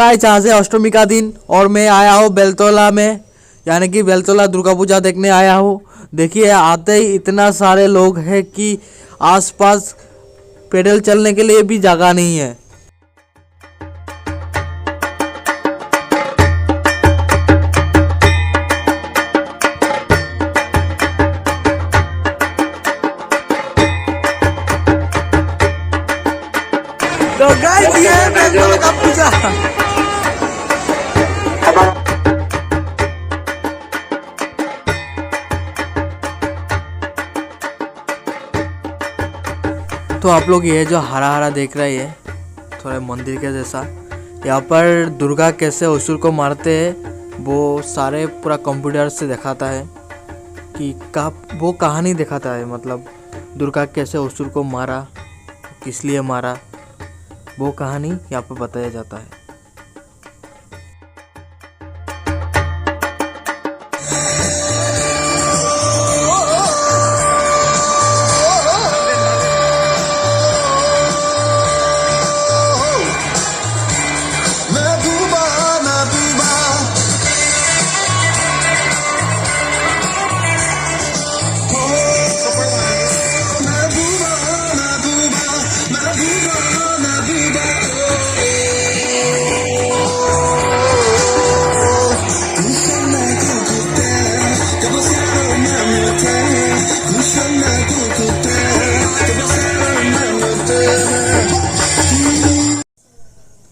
Guys आज है अष्टमी का दिन और मैं आया हूँ बेलतोला में, यानी कि बेलतोला दुर्गा पूजा देखने आया हूँ। देखिए आते ही इतना सारे लोग हैं कि आसपास पैदल चलने के लिए भी जगह नहीं है। तो गाइस ये है बेलतोला का पूजा। तो आप लोग ये जो हरा हरा देख रहे हैं थोड़ा मंदिर के जैसा, यहाँ पर दुर्गा कैसे असुर को मारते हैं वो सारे पूरा कंप्यूटर से दिखाता है कि वो कहानी दिखाता है, मतलब दुर्गा कैसे असुर को मारा, किस लिए मारा, वो कहानी यहाँ पर बताया जाता है।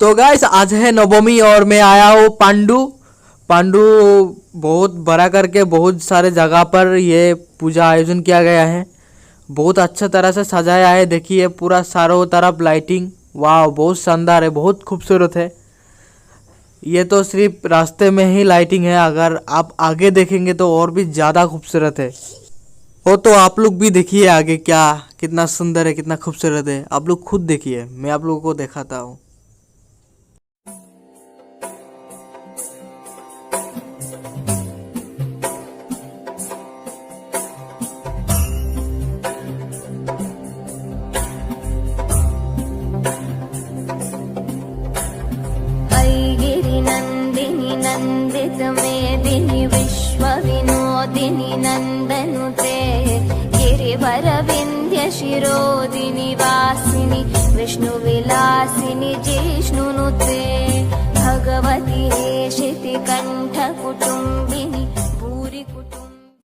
तो गाइस आज है नवमी और मैं आया हूँ पांडु बहुत बड़ा करके बहुत सारे जगह पर ये पूजा आयोजन किया गया है। बहुत अच्छा तरह से सजाया है। देखिए पूरा चारों तरफ लाइटिंग, वाह बहुत शानदार है, बहुत खूबसूरत है। ये तो सिर्फ रास्ते में ही लाइटिंग है, अगर आप आगे देखेंगे तो और भी ज़्यादा खूबसूरत है। वो तो आप लोग भी देखिए आगे क्या कितना सुंदर है, कितना खूबसूरत है, आप लोग खुद देखिए, मैं आप लोगों को दिखाता हूँ। नंदित मेदिनी विश्व विनोदिनी नंदनुते गिरिवर विंध्य शिरोदिनी वासिनी विष्णु विलासिनी जिष्णुनुते भगवती हेशिति कंठ कुटुंबिनी भूरि कुटुंब।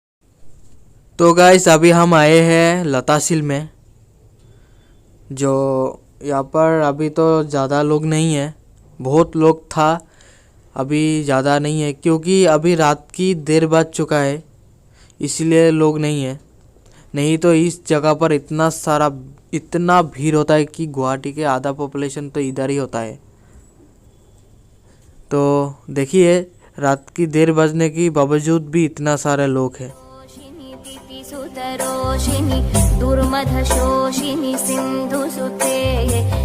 तो गाइस अभी हम आए हैं लतासील में, जो यहाँ पर अभी तो ज़्यादा लोग नहीं है, बहुत लोग था, अभी ज़्यादा नहीं है क्योंकि अभी रात की देर बज चुका है, इसलिए लोग नहीं है। नहीं तो इस जगह पर इतना भीड़ होता है कि गुवाहाटी के आधा पॉपुलेशन तो इधर ही होता है। तो देखिए रात की देर बजने की बावजूद भी इतना सारे लोग हैं। दुर्मधशोषिनि सिन्धुसुते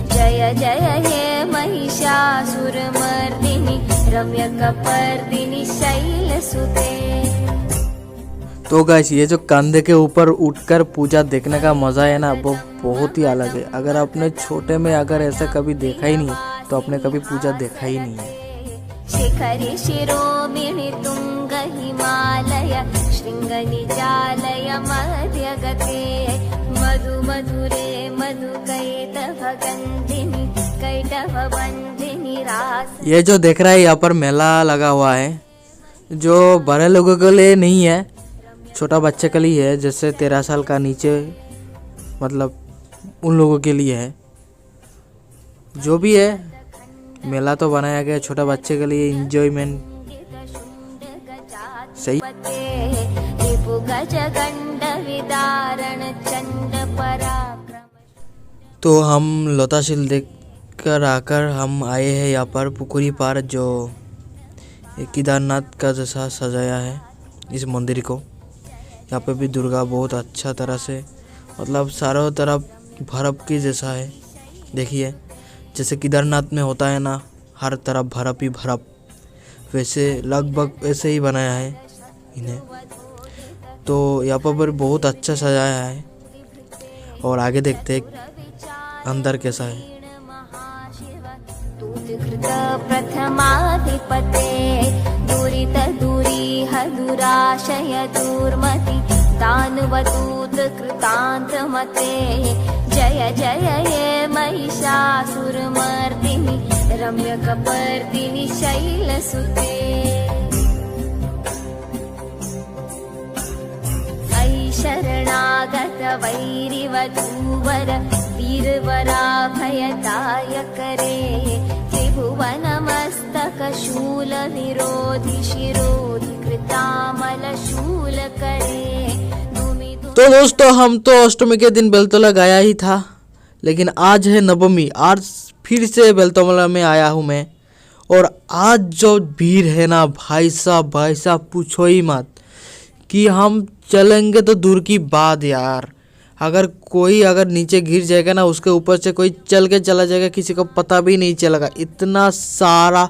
जय जय हे महिषासुरमर्दिनि रम्यकपर्दिनि शैलसुते। तो गाइस ये जो कंधे के ऊपर उठकर पूजा देखने का मजा है ना, वो बहुत ही अलग है। अगर आपने छोटे में अगर ऐसा कभी देखा ही नहीं तो आपने कभी पूजा देखा ही नहीं है। शिखरि शिरोमिणि तुंग हिमालय शृंगनिजालय मध्यगते मधु मधुरे मधु कैटभ गंधिनी कैटभ बंधिनी रास। ये जो देख रहा है यहाँ पर मेला लगा हुआ है, जो बड़े लोगों के लिए नहीं है, छोटा बच्चे के लिए है, जैसे 13 साल का नीचे, मतलब उन लोगों के लिए है। जो भी है मेला तो बनाया गया छोटा बच्चे के लिए, एंजॉयमेंट सही। तो हम लतासील देख कर आकर हम आए हैं यहाँ पर पुकुरी पार, जो केदारनाथ का जैसा सजाया है इस मंदिर को। यहाँ पे भी दुर्गा बहुत अच्छा तरह से, मतलब चारों तरफ बर्फ की जैसा है। देखिए जैसे केदारनाथ में होता है ना, हर तरफ बर्फ ही बर्फ, वैसे लगभग वैसे ही बनाया है इन्हें। तो यहाँ पर बहुत अच्छा सजाया है और आगे देखते हैं अंदर कैसा है। परमाधिपते दुरितदूरीह दुराशय दुर्मति दानवदूत कृतान्तमते जय जय हे महिषासुरमर्दिनि रम्यकपर्दिनि शैलसुते शरणागत वैरिवधूवर वीरवराभयदायकरे त्रिभुवनमस्तकशूलनिरोधि शिरोधि कृतामलशूलकरे। तो दोस्तों हम तो अष्टमी के दिन बेलतोला गाया ही था, लेकिन आज है नवमी। आज फिर से बेलतोला में आया हूँ मैं, और आज जो भीड़ है ना भाई साहब पूछो ही मत कि हम चलेंगे तो दूर की बात यार, अगर कोई नीचे गिर जाएगा ना, उसके ऊपर से कोई चल के चला जाएगा, किसी को पता भी नहीं चलेगा, इतना सारा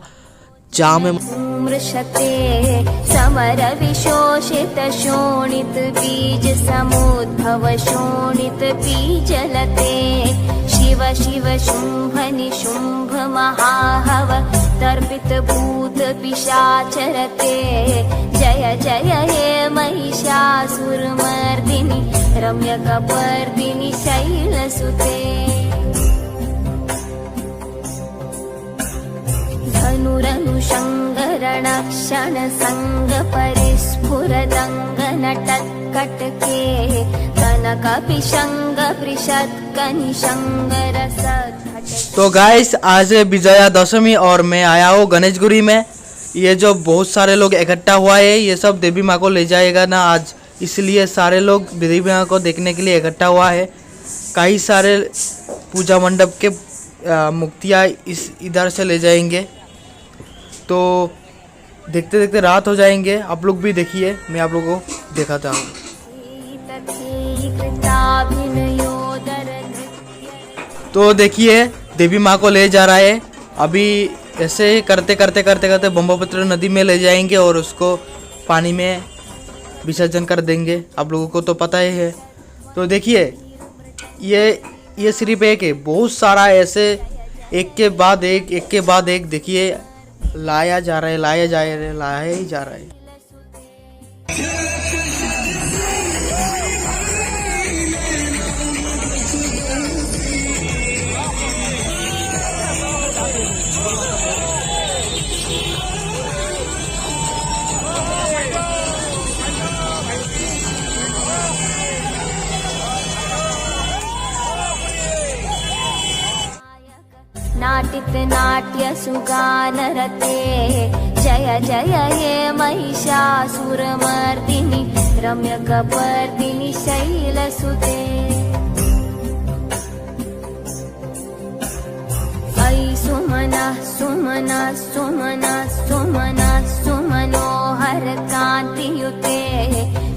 जाम है। समर विशोषित शोणित बीज समुद्भव शोणित बीजलते शिव शिव शुंभ निशुंभ महाहव तर्पित भूत पिशाचरते जय जय हे महिषासुरमर्दिनि रम्यकपर्दिनि शैलसुते धनुरनुषङ्गरणक्षण संग परिस्फुरदङ्गनटत्कटके कनकपिशङ्ग पृषत्कनिशङ्गरस। तो गाइस आज है विजयादशमी और मैं आया हूँ गणेशगुरी में। ये जो बहुत सारे लोग इकट्ठा हुआ है, ये सब देवी माँ को ले जाएगा ना आज, इसलिए सारे लोग देवी माँ को देखने के लिए इकट्ठा हुआ है। कई सारे पूजा मंडप के मुक्तियाँ इधर से ले जाएंगे, तो देखते देखते रात हो जाएंगे। आप लोग भी देखिए, मैं आप लोगों को दिखाता हूँ। तो देखिए देवी माँ को ले जा रहा है, अभी ऐसे करते करते ब्रह्मपुत्र नदी में ले जाएंगे और उसको पानी में विसर्जन कर देंगे। आप लोगों को तो पता ही है। तो देखिए ये सिर्फ एक है, बहुत सारा ऐसे एक के बाद एक देखिए लाया जा रहा है, लाया ही जा रहा है। नाटित नाट्य सुगानरते जय जय हे महिषासुरमर्दिनि रम्यकपर्दिनि शैलसुते अयि सुमना सुमना सुमना सुमना सुमनोहर कान्तियुते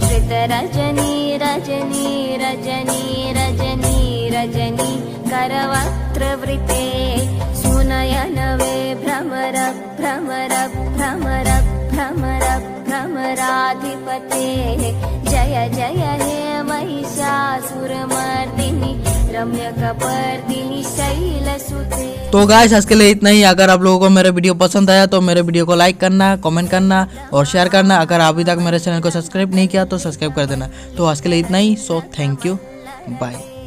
श्रितरजनी रजनी रजनी रजनी रजनी करवक्त्रवृते सुनयनवे भ्रमर भ्रमर भ्रमर भ्रमर भ्रमराधिपते जय जय हे महिषासुरमर्दिनि रम्यकपर्दिनि शैलसुते। तो गाइस आज के लिए इतना ही। अगर आप लोगों को मेरा वीडियो पसंद आया तो मेरे वीडियो को लाइक करना, कमेंट करना और शेयर करना। अगर अभी तक मेरे चैनल को सब्सक्राइब नहीं किया तो सब्सक्राइब कर देना। तो आज के लिए इतना ही। So thank you, bye.